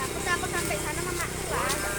Aku sampai sana mamaku nggak ada.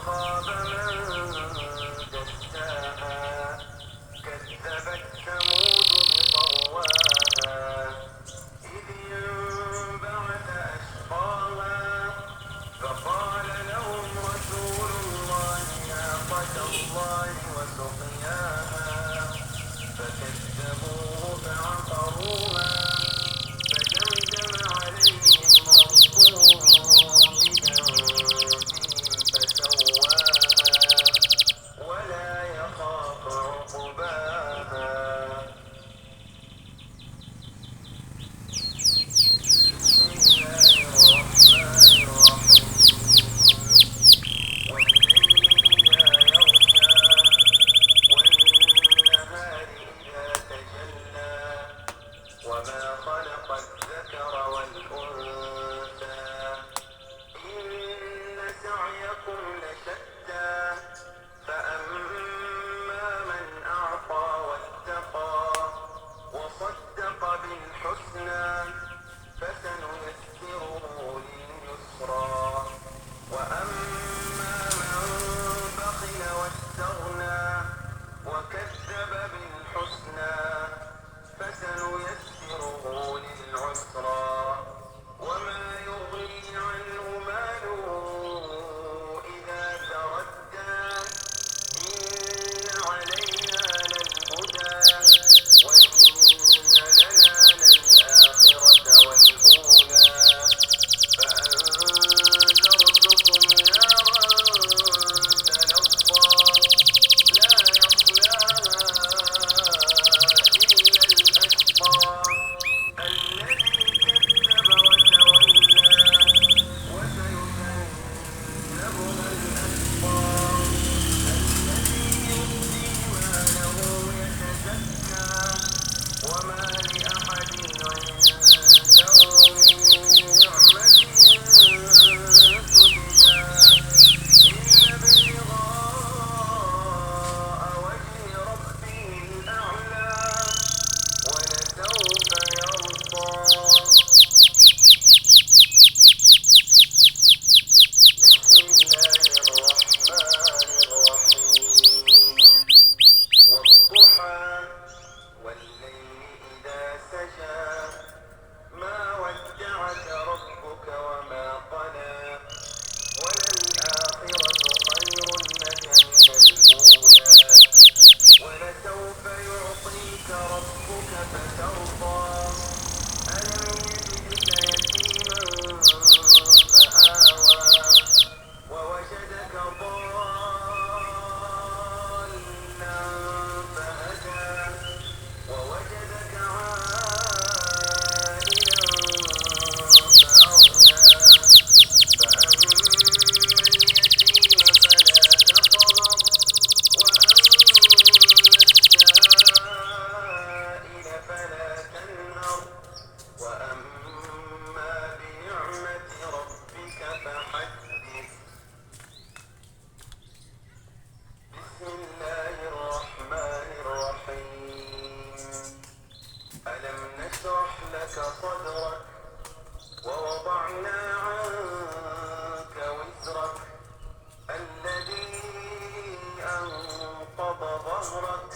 خاب من ناقة الله وسقياها فكذبوه فعقروها فدمدم عليهم ربهم بذنبهم فسواها ولا يخاف عقباها. بسم الله الرحمن الرحيم والليل إذا يغشى والنهار إذا تجلى وما خلق الذكر والأنثى إن سعيكم لشتى فأما من أعطى واتقى وصدق بالحسنى فسنيسره لليسرى وأما من بخل واستغنى وكذب بالحسنى فسنيسره للعسرى وما يغني عنه ماله إذا تردى إن علينا للهدى وإن لنا للآخرة والأولى فأنذرتكم نارا تلظى لا يصلاها إلا الأشقى الذي كذب وتولى وسيجنبها الأتقى الذي يؤتي ماله يتزكى وما لأحد عنده من نعمة تجزى إلا ابتغاء وجه ربه الأعلى ولسوف يرضى. بسم الله الرحمن الرحيم والضحى والليل إذا سجى ما ودعك ربك وما قلى وللآخرة خير لك من الأولى ولسوف يعطيك ربك فترضى ألم يجدك يتيما فآوى ووجدك ضالا فهدى ووجدك عائلا فأغنى فأما اليتيم فلا تقهر وأما السائل فلا تنهر وأما بنعمة ربك فحدث. بسم الله الرحمن الرحيم ألم نشرح لك صدرك ووضعنا عنك وزرك الذي أنقض ظهرك